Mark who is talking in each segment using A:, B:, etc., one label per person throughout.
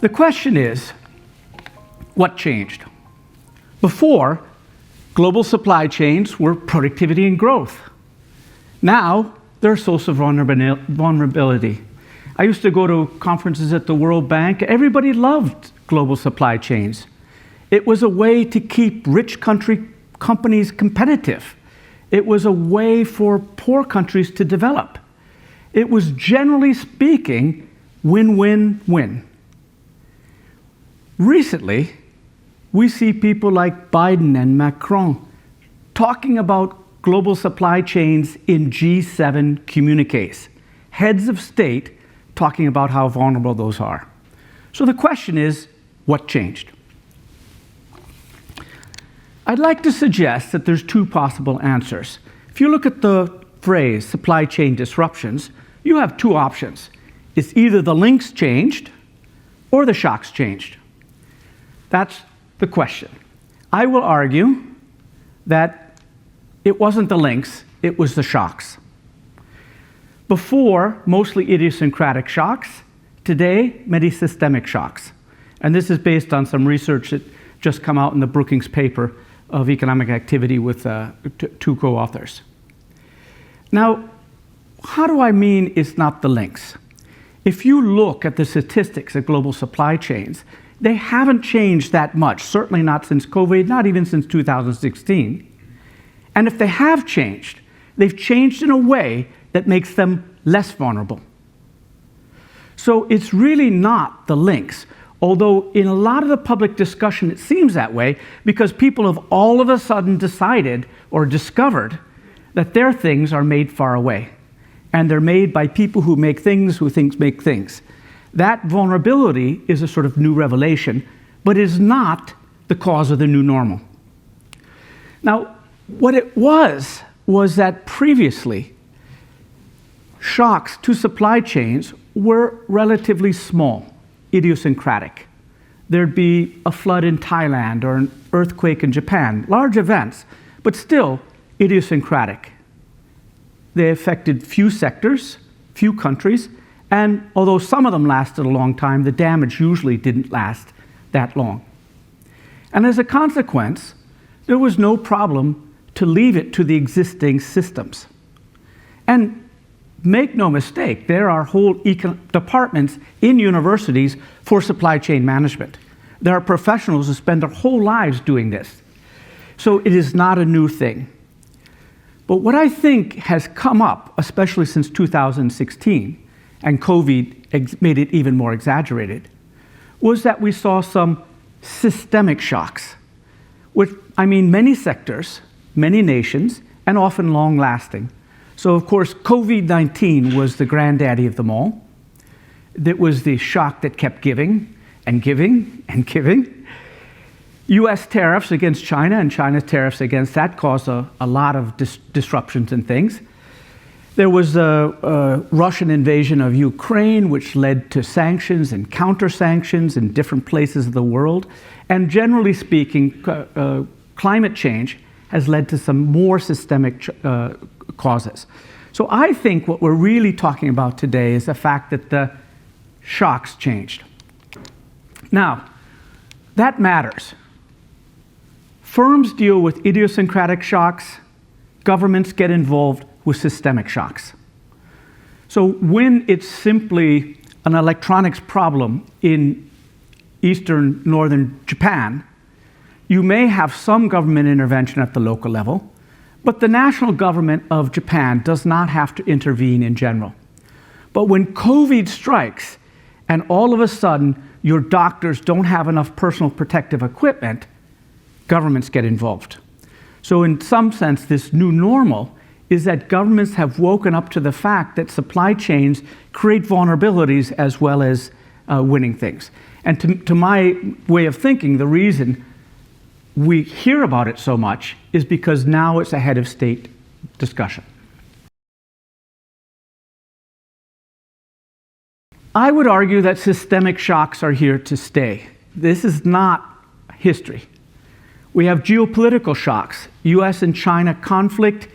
A: The question is, what changed? Before, global supply chains were productivity and growth. Now, they're a source of vulnerability. I used to go to conferences at the World Bank. Everybody loved global supply chains. It was a way to keep rich companies competitive. It was a way for poor countries to develop. It was, generally speaking, win-win-win. Recently, we see people like Biden and Macron talking about global supply chains in G7 communiques, heads of state talking about how vulnerable those are. So the question is, what changed? I'd like to suggest that there's two possible answers. If you look at the phrase supply chain disruptions, you have two options. It's either the links changed or the shocks changed. That's the question. I will argue that it wasn't the links, it was the shocks. Before, mostly idiosyncratic shocks. Today, many systemic shocks. And this is based on some research that just come out in the Brookings paper of economic activity with two co-authors. Now, how do I mean it's not the links? If you look at the statistics of global supply chains, they haven't changed that much, certainly not since COVID, not even since 2016. And if they have changed, they've changed in a way that makes them less vulnerable. So it's really not the links, although in a lot of the public discussion it seems that way because people have all of a sudden decided or discovered that their things are made far away. And they're made by people who make things, who make things. That vulnerability is a sort of new revelation, but is not the cause of the new normal. Now, what it was that previously, shocks to supply chains were relatively small, idiosyncratic. There'd be a flood in Thailand or an earthquake in Japan, large events, but still idiosyncratic. They affected few sectors, few countries, and although some of them lasted a long time, the damage usually didn't last that long. And as a consequence, there was no problem to leave it to the existing systems. And make no mistake, there are whole departments in universities for supply chain management. There are professionals who spend their whole lives doing this. So it is not a new thing. But what I think has come up, especially since 2016, and COVID made it even more exaggerated, was that we saw some systemic shocks, which, I mean, many sectors, many nations, and often long-lasting. So, of course, COVID-19 was the granddaddy of them all. That was the shock that kept giving and giving and giving. US tariffs against China and China's tariffs against that caused a lot of disruptions and things. There was a Russian invasion of Ukraine, which led to sanctions and counter-sanctions in different places of the world. And generally speaking, climate change has led to some more systemic causes. So I think what we're really talking about today is the fact that the shocks changed. Now, that matters. Firms deal with idiosyncratic shocks. Governments get involved with systemic shocks. So when it's simply an electronics problem in eastern, northern Japan, you may have some government intervention at the local level, but the national government of Japan does not have to intervene in general. But when COVID strikes and all of a sudden your doctors don't have enough personal protective equipment, governments get involved. So in some sense, this new normal is that governments have woken up to the fact that supply chains create vulnerabilities as well as winning things. And to my way of thinking, the reason we hear about it so much is because now it's a head of state discussion. I would argue that systemic shocks are here to stay. This is not history. We have geopolitical shocks. US and China conflict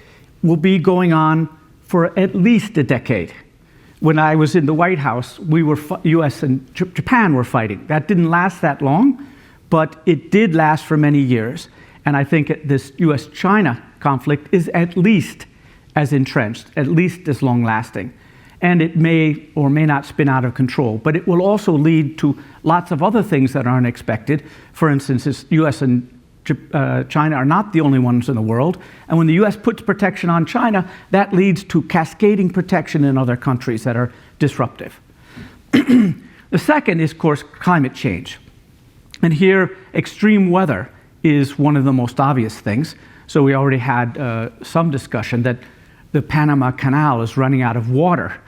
A: will be going on for at least a decade. When I was in the White House, US and Japan were fighting. That didn't last that long, but it did last for many years. And I think this US-China conflict is at least as entrenched, at least as long-lasting. And it may or may not spin out of control, but it will also lead to lots of other things that aren't expected. For instance, US and China are not the only ones in the world. And when the US puts protection on China, that leads to cascading protection in other countries that are disruptive. The second is, of course, climate change. And here, extreme weather is one of the most obvious things. So we already had some discussion that the Panama Canal is running out of water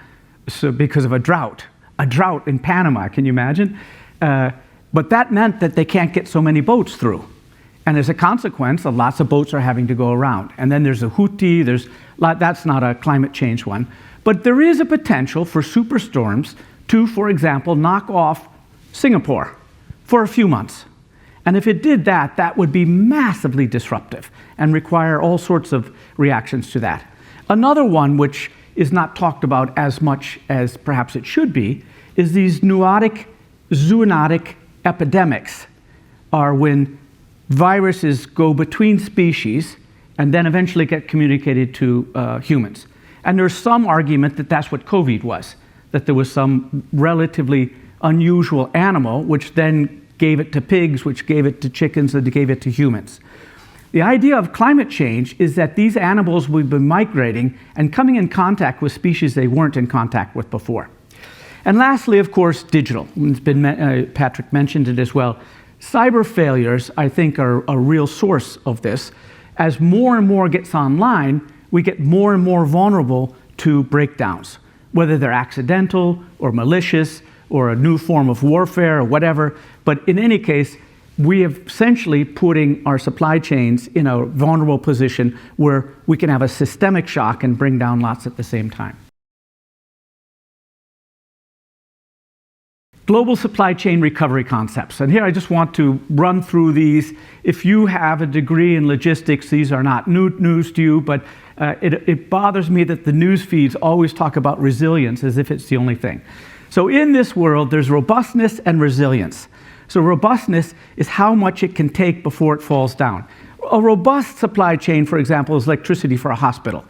A: because of a drought. A drought in Panama, can you imagine? But that meant that they can't get so many boats through. And as a consequence, lots of boats are having to go around. And then there's a Houthi, that's not a climate change one. But there is a potential for superstorms to, for example, knock off Singapore for a few months. And if it did that, that would be massively disruptive and require all sorts of reactions to that. Another one, which is not talked about as much as perhaps it should be, is these zoonotic epidemics, are when viruses go between species and then eventually get communicated to humans. And there's some argument that that's what COVID was, that there was some relatively unusual animal which then gave it to pigs, which gave it to chickens, and gave it to humans. The idea of climate change is that these animals will be migrating and coming in contact with species they weren't in contact with before. And lastly, of course, digital. It's been, Patrick mentioned it as well. Cyber failures, I think, are a real source of this. As more and more gets online, we get more and more vulnerable to breakdowns, whether they're accidental or malicious or a new form of warfare or whatever. But in any case, we have essentially putting our supply chains in a vulnerable position where we can have a systemic shock and bring down lots at the same time. Global supply chain recovery concepts. And here I just want to run through these. If you have a degree in logistics, these are not new news to you, but it bothers me that the news feeds always talk about resilience as if it's the only thing. So in this world, there's robustness and resilience. So robustness is how much it can take before it falls down. A robust supply chain, for example, is electricity for a hospital.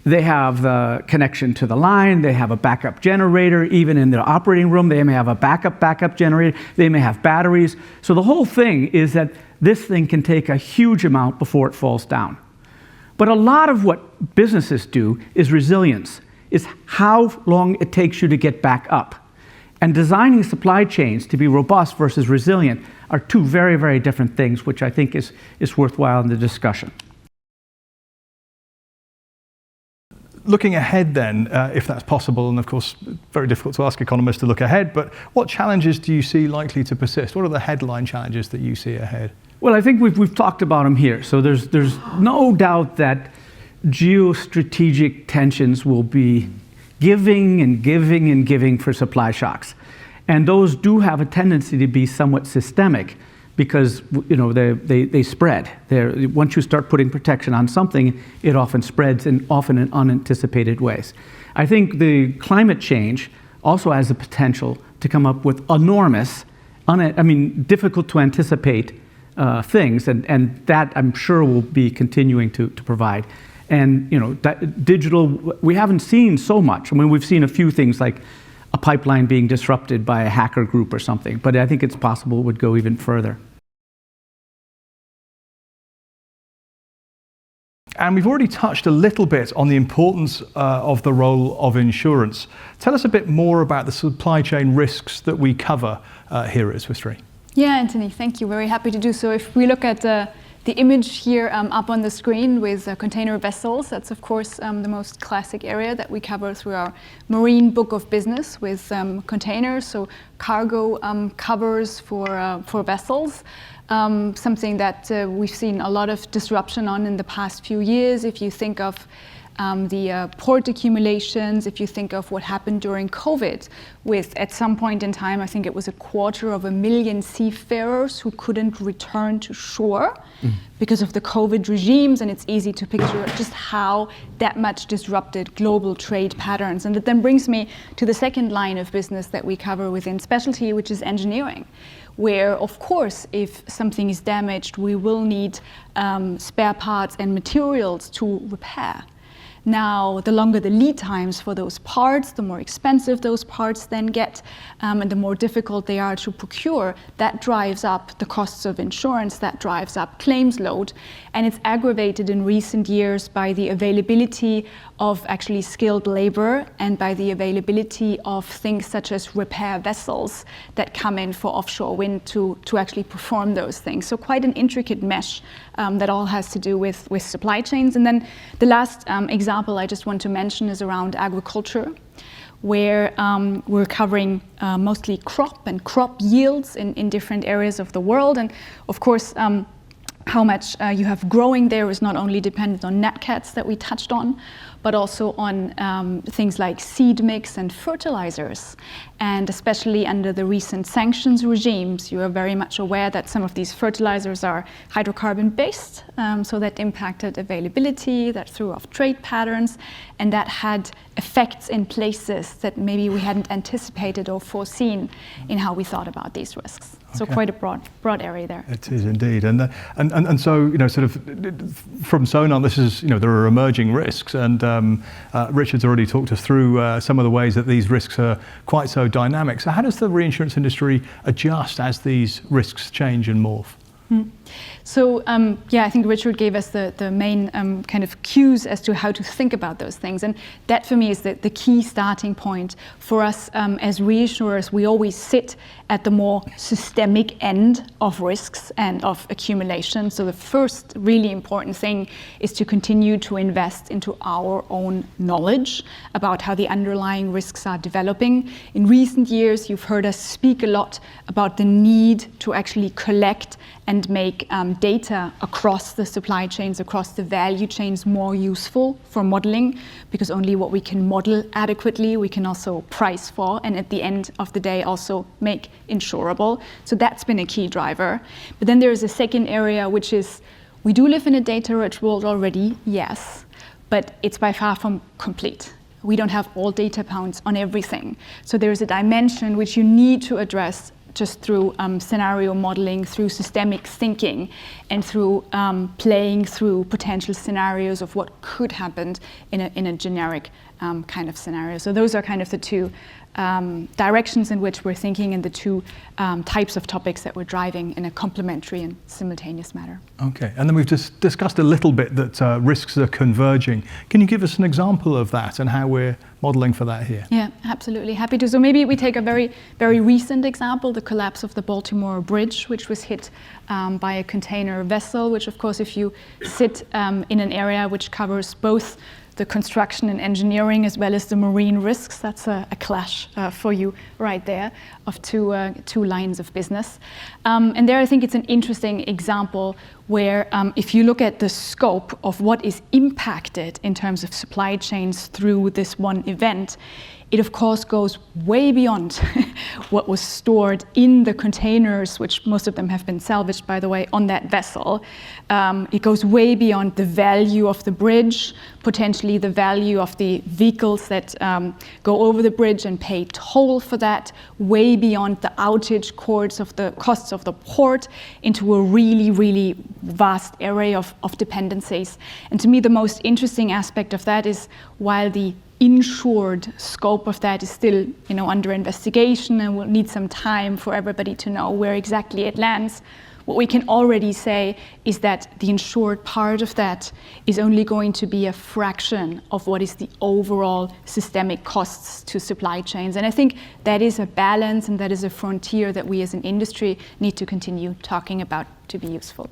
A: They have the connection to the line, they have a backup generator, even in their operating room, they may have a backup generator, they may have batteries. So the whole thing is that this thing can take a huge amount before it falls down. But a lot of what businesses do is resilience, is how long it takes you to get back up. And designing supply chains to be robust versus resilient are two very, very different things, which I think is worthwhile in the discussion.
B: Looking ahead then, if that's possible, and of course, very difficult to ask economists to look ahead, but what challenges do you see likely to persist? What are the headline challenges that you see ahead?
A: Well, I think we've talked about them here. So there's no doubt that geostrategic tensions will be giving and giving and giving for supply shocks. And those do have a tendency to be somewhat systemic because they spread. Once you start putting protection on something, it often spreads and often in unanticipated ways. I think the climate change also has the potential to come up with enormous, difficult to anticipate things, and that I'm sure will be continuing to provide. And that digital, we haven't seen so much. I mean, we've seen a few things like a pipeline being disrupted by a hacker group or something, but I think it's possible it would go even further.
B: And we've already touched a little bit on the importance of the role of insurance. Tell us a bit more about the supply chain risks that we cover here at Swiss Re.
C: Yeah, Anthony, thank you. Very happy to do so. If we look at the image here up on the screen with container vessels, that's of course the most classic area that we cover through our marine book of business with containers, so cargo covers for vessels. Something that we've seen a lot of disruption on in the past few years. If you think of the port accumulations, if you think of what happened during COVID, with at some point in time, I think it was 250,000 seafarers who couldn't return to shore because of the COVID regimes, and it's easy to picture just how that much disrupted global trade patterns. And it then brings me to the second line of business that we cover within specialty, which is engineering, where, of course, if something is damaged, we will need spare parts and materials to repair. Now, the longer the lead times for those parts, the more expensive those parts then get, and the more difficult they are to procure. That drives up the costs of insurance, that drives up claims load, and it's aggravated in recent years by the availability of actually skilled labor and by the availability of things such as repair vessels that come in for offshore wind to actually perform those things. So quite an intricate mesh that all has to do with supply chains. And then the last example I just want to mention is around agriculture, where we're covering mostly crop and crop yields in different areas of the world. And of course, how much you have growing there is not only dependent on nat cats that we touched on, but also on things like seed mix and fertilizers. And especially under the recent sanctions regimes, you are very much aware that some of these fertilizers are hydrocarbon-based, so that impacted availability, that threw off trade patterns, and that had effects in places that maybe we hadn't anticipated or foreseen in how we thought about these risks. So quite a broad area there.
B: It is indeed, and so sort of from Sonar, this is there are emerging risks, and Richard's already talked us through some of the ways that these risks are quite so dynamic. So how does the reinsurance industry adjust as these risks change and morph?
C: So I think Richard gave us the main kind of cues as to how to think about those things. And that for me is the key starting point for us as reinsurers. We always sit at the more systemic end of risks and of accumulation. So the first really important thing is to continue to invest into our own knowledge about how the underlying risks are developing. In recent years, you've heard us speak a lot about the need to actually collect and make data across the supply chains, across the value chains more useful for modeling, because only what we can model adequately we can also price for, and at the end of the day also make insurable. So that's been a key driver. But then there is a second area, which is we do live in a data-rich world already, yes, but it's by far from complete. We don't have all data points on everything. So there is a dimension which you need to address just through scenario modeling, through systemic thinking, and through playing through potential scenarios of what could happen in a generic kind of scenario. So those are kind of the two directions in which we're thinking, and the two types of topics that we're driving in a complementary and simultaneous manner.
B: Okay, and then we've just discussed a little bit that risks are converging. Can you give us an example of that and how we're modeling for that here?
C: Yeah, absolutely, happy to. So maybe we take a very, very recent example, the collapse of the Baltimore Bridge, which was hit by a container vessel, which of course, if you sit in an area which covers both the construction and engineering as well as the marine risks, that's a clash for you right there of two lines of business. And there I think it's an interesting example where if you look at the scope of what is impacted in terms of supply chains through this one event, it of course goes way beyond what was stored in the containers, which most of them have been salvaged, by the way, on that vessel. It goes way beyond the value of the bridge, potentially the value of the vehicles that go over the bridge and pay toll for that, way beyond the outage costs of the port, into a really, really vast array of dependencies. And to me, the most interesting aspect of that is while the insured scope of that is still, under investigation and will need some time for everybody to know where exactly it lands. What we can already say is that the insured part of that is only going to be a fraction of what is the overall systemic costs to supply chains. And I think that is a balance and that is a frontier that we as an industry need to continue talking about to be useful.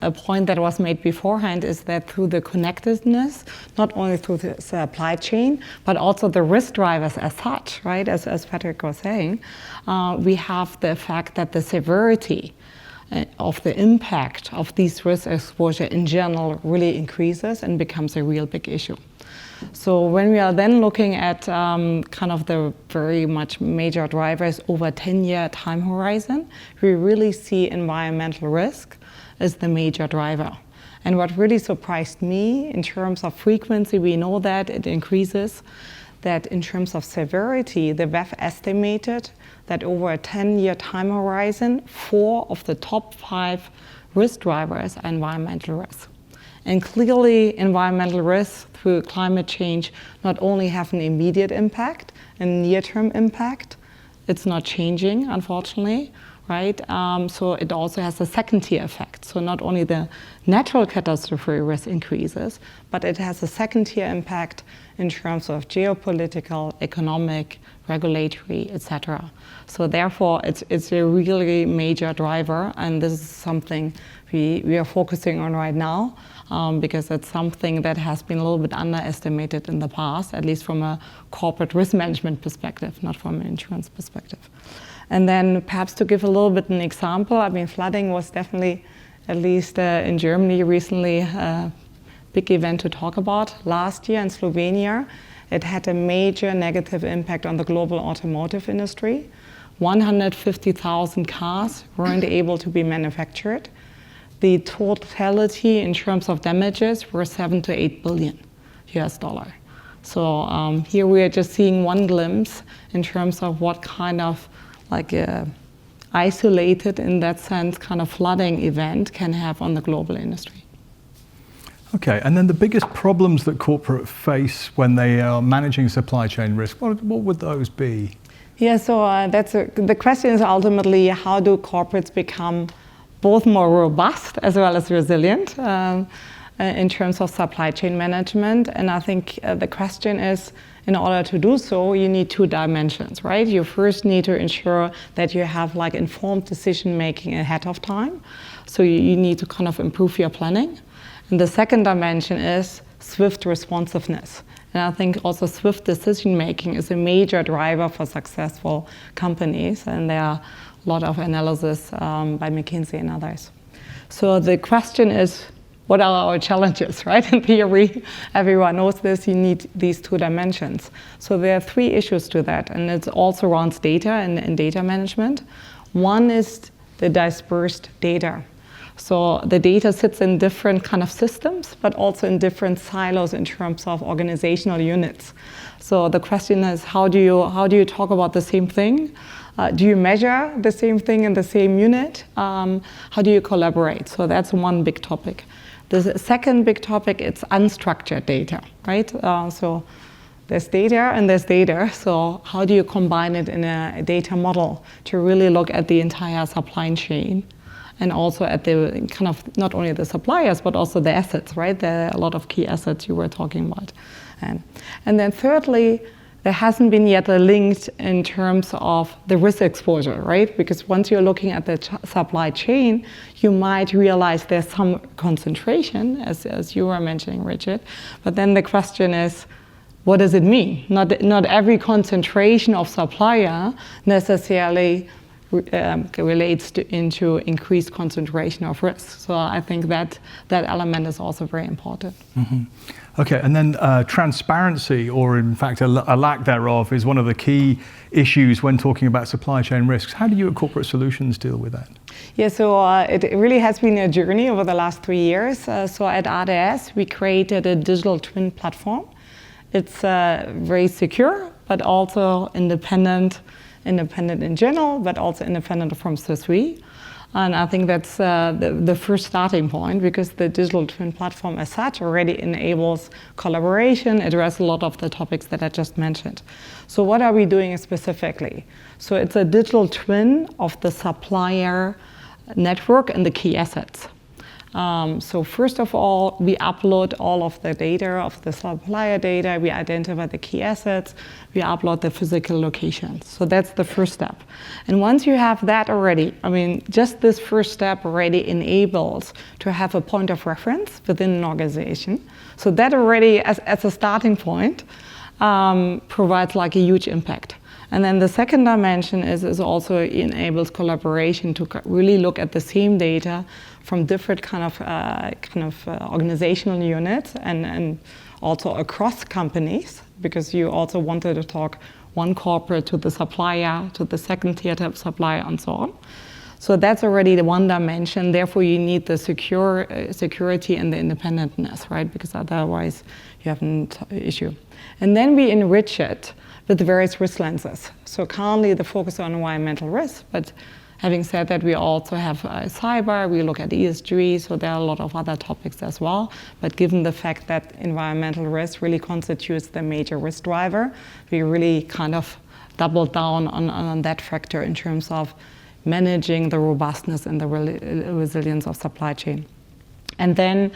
D: A point that was made beforehand is that through the connectedness, not only through the supply chain, but also the risk drivers as such, right, as Patrick was saying, we have the fact that the severity of the impact of these risk exposure in general really increases and becomes a real big issue. So when we are then looking at kind of the very much major drivers over a 10-year time horizon, we really see environmental risk as the major driver. And what really surprised me in terms of frequency, we know that it increases, that in terms of severity, the WEF estimated that over a 10-year time horizon, 4 of the top 5 risk drivers are environmental risks. And clearly, environmental risks through climate change not only have an immediate impact, a near-term impact, it's not changing, unfortunately, right? So it also has a second-tier effect. So not only the natural catastrophe risk increases, but it has a second-tier impact in terms of geopolitical, economic, regulatory, etc. So therefore, it's a really major driver, and this is something we are focusing on right now, because it's something that has been a little bit underestimated in the past, at least from a corporate risk management perspective, not from an insurance perspective. And then perhaps to give a little bit an example, I mean, flooding was definitely, at least in Germany recently, a big event to talk about. Last year in Slovenia, it had a major negative impact on the global automotive industry. 150,000 cars weren't able to be manufactured. The totality in terms of damages were 7 to 8 billion US dollar. So here we are just seeing one glimpse in terms of what kind of like isolated, in that sense, kind of flooding event can have on the global industry.
B: Okay, and then the biggest problems that corporates face when they are managing supply chain risk, what would those be?
D: Yeah, so the question is ultimately, how do corporates become both more robust as well as resilient in terms of supply chain management? And I think the question is, in order to do so, you need 2 dimensions, right? You first need to ensure that you have like informed decision making ahead of time. So you need to kind of improve your planning. And the second dimension is swift responsiveness. And I think also swift decision making is a major driver for successful companies. And there are a lot of analysis by McKinsey and others. So the question is, what are our challenges, right? In theory, everyone knows this, you need these 2 dimensions. So there are 3 issues to that, and it also around data and data management. One is the dispersed data. So the data sits in different kind of systems, but also in different silos in terms of organizational units. So the question is, how do you talk about the same thing? Do you measure the same thing in the same unit? How do you collaborate? So that's one big topic. The second big topic, it's unstructured data, right? So there's data and there's data. So how do you combine it in a data model to really look at the entire supply chain, and also at the kind of not only the suppliers, but also the assets, right? There are a lot of key assets you were talking about. And then thirdly, there hasn't been yet a link in terms of the risk exposure, right? Because once you're looking at the supply chain, you might realize there's some concentration, as you were mentioning, Richard. But then the question is, what does it mean? Not every concentration of supplier necessarily relates into increased concentration of risk. So I think that element is also very important.
B: Mm-hmm. Okay, and then transparency, or in fact a lack thereof, is one of the key issues when talking about supply chain risks. How do you at Corporate Solutions deal with that?
D: Yeah, so it really has been a journey over the last 3 years. So at RDS, we created a digital twin platform. It's very secure, but also independent in general, but also independent from Swiss Re. And I think that's the first starting point, because the digital twin platform as such already enables collaboration, address a lot of the topics that I just mentioned. So what are we doing specifically? So it's a digital twin of the supplier network and the key assets. So first of all, we upload all of the data of the supplier data, we identify the key assets, we upload the physical locations. So that's the first step. And once you have that already, I mean, just this first step already enables to have a point of reference within an organization. So that already, as a starting point, provides like a huge impact. And then the second dimension is also enables collaboration to really look at the same data from different kind of organizational units and also across companies, because you also wanted to talk one corporate to the supplier, to the second tier type supplier, and so on. So that's already the one dimension. Therefore, you need the security and the independentness, right? Because otherwise, you have an issue. And then we enrich it with various risk lenses. So currently, the focus on environmental risk, but having said that, we also have cyber, we look at ESG, so there are a lot of other topics as well. But given the fact that environmental risk really constitutes the major risk driver, we really kind of double down on that factor in terms of managing the robustness and the resilience of supply chain. And then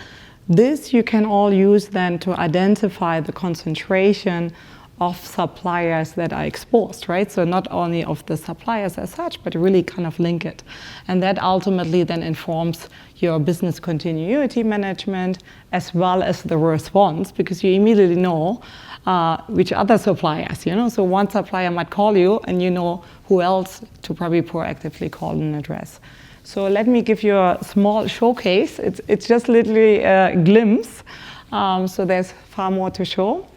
D: this you can all use then to identify the concentration of suppliers that are exposed, right? So not only of the suppliers as such, but really kind of link it. And that ultimately then informs your business continuity management as well as the response, because you immediately know which other suppliers, you know? So one supplier might call you and you know who else to probably proactively call and address. So let me give you a small showcase. It's just literally a glimpse. So there's far more to show.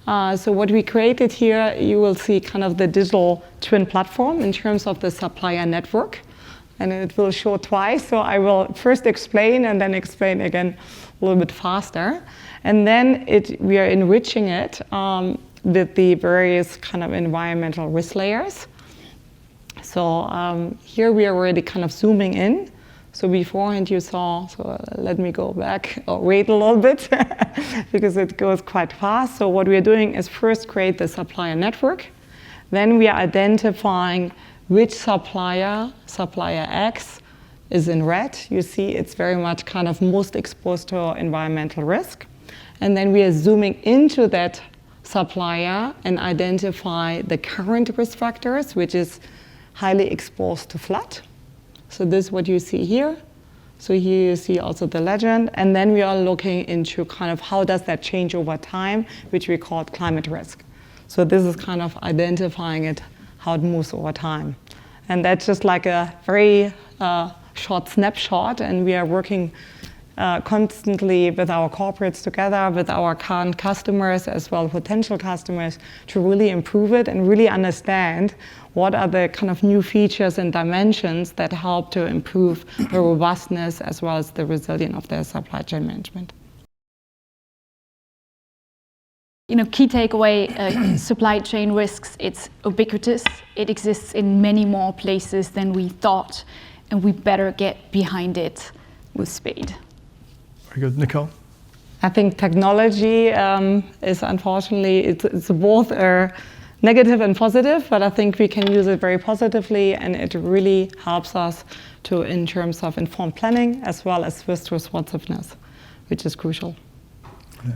D: So what we created here, you will see kind of the digital twin platform in terms of the supplier network. And it will show twice. So I will first explain and then explain again a little bit faster. And then we are enriching it with the various kind of environmental risk layers. So here we are already kind of zooming in. So beforehand you saw, so let me go back or wait a little bit because it goes quite fast. So what we are doing is first create the supplier network. Then we are identifying which supplier X, is in red. You see it's very much kind of most exposed to environmental risk. And then we are zooming into that supplier and identify the current risk factors, which is highly exposed to flood. So this is what you see here. So here you see also the legend. And then we are looking into kind of how does that change over time, which we call climate risk. So this is kind of identifying it, how it moves over time. And that's just like a very short snapshot. And we are working constantly with our corporates together, with our current customers as well potential customers to really improve it and really understand what are the kind of new features and dimensions that help to improve the robustness as well as the resilience of their supply chain management.
C: You know, key takeaway, supply chain risks, it's ubiquitous. It exists in many more places than we thought, and we better get behind it with speed.
B: Very good. Nicole?
D: I think technology is unfortunately, it's both negative and positive, but I think we can use it very positively, and it really helps us to, in terms of informed planning as well as swift responsiveness, which is crucial.
A: Yeah.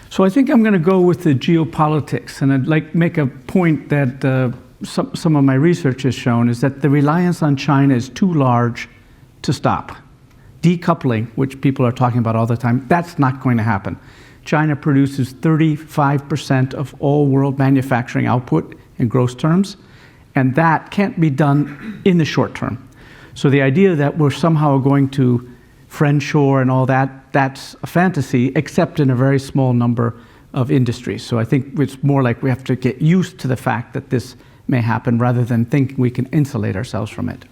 A: So I think I'm going to go with the geopolitics, and I'd like to make a point that some of my research has shown is that the reliance on China is too large to stop. Decoupling, which people are talking about all the time, that's not going to happen. China produces 35% of all world manufacturing output in gross terms, and that can't be done in the short term. So the idea that we're somehow going to friendshore and all that, that's a fantasy, except in a very small number of industries. So I think it's more like we have to get used to the fact that this may happen rather than think we can insulate ourselves from it.